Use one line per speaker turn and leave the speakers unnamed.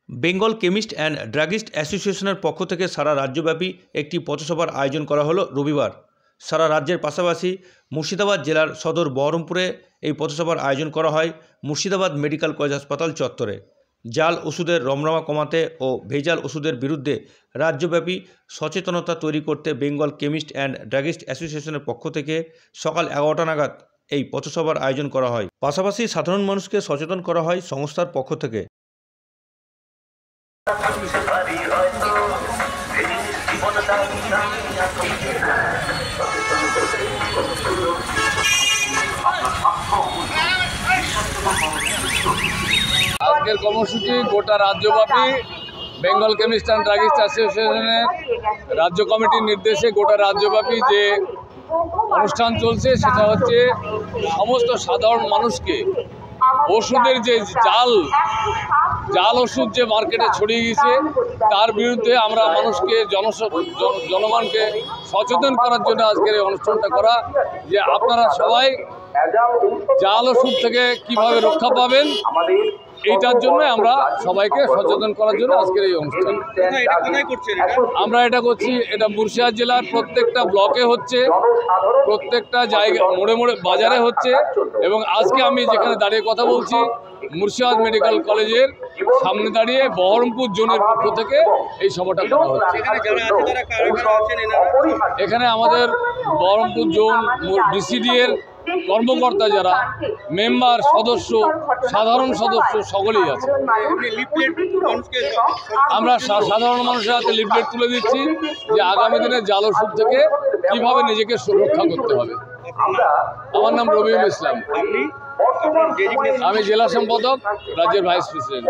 Bengal chemist and druggist অ্যাসোসিয়েশনের পক্ষ থেকে সারা রাজ্যব্যাপী একটি পথসভার আয়োজন করা হলো রবিবার। সারা রাজ্যের পাশাপাশি মুর্শিদাবাদ জেলার সদর বহরমপুরে এই পথসভার আয়োজন করা হয় মুর্শিদাবাদ মেডিকেল কলেজ হাসপাতাল চত্বরে। জাল ওষুধের রমরমা কমাতে ও ভেজাল ওষুধের বিরুদ্ধে রাজ্যব্যাপী সচেতনতা তৈরি করতে বেঙ্গল কেমিস্ট অ্যান্ড ড্রাগিস্ট অ্যাসোসিয়েশনের পক্ষ থেকে সকাল 11টা নাগাদ এই পথসভার আয়োজন করা হয়। পাশাপাশি সাধারণ মানুষকে সচেতন করা হয় সংস্থার পক্ষ থেকে।
আজকের কর্মসূচি গোটা রাজ্যব্যাপী বেঙ্গল কেমিস্ট অ্যান্ড ড্রাগিস্ট অ্যাসোসিয়েশনের রাজ্য কমিটির নির্দেশে গোটা রাজ্যব্যাপী যে অনুষ্ঠান চলছে সেটা হচ্ছে সমস্ত সাধারণ মানুষকে ওষুধের যে জাল ওষুধ যে মার্কেটে ছড়িয়ে গেছে তার বিরুদ্ধে আমরা মানুষকে জনগণকে সচেতন করার জন্য আজকের এই অনুষ্ঠানটা করা, যে আপনারা সবাই জাল ওষুধ থেকে কিভাবে রক্ষা পাবেন এইটার জন্য আমরা সবাইকে সচেতন করার জন্য আজকের এই অনুষ্ঠান আমরা এটা করছি। এটা মুর্শিদাবাদ জেলার প্রত্যেকটা ব্লকে হচ্ছে, প্রত্যেকটা জায়গা মোড়ে মোড়ে বাজারে হচ্ছে, এবং আজকে আমি যেখানে দাঁড়িয়ে কথা বলছি মুর্শিদাবাদ মেডিকেল কলেজের সামনে দাঁড়িয়ে বহরমপুর জোনের পক্ষ থেকে এই সভাটা করা হচ্ছে। এখানে আমাদের বহরমপুর জোন বিসিডি এর কর্মকর্তা যারা মেম্বার সদস্য সাধারণ সদস্য সকলেই আছে। আমরা সাধারণ মানুষের হাতে লিফলেট তুলে দিচ্ছি যে আগামী দিনে জাল ওষুধ থেকে কিভাবে নিজেকে সুরক্ষা করতে হবে। আমার নাম রবিউল ইসলাম, আমি জেলা সম্পাদক, রাজ্যের ভাইস প্রেসিডেন্ট।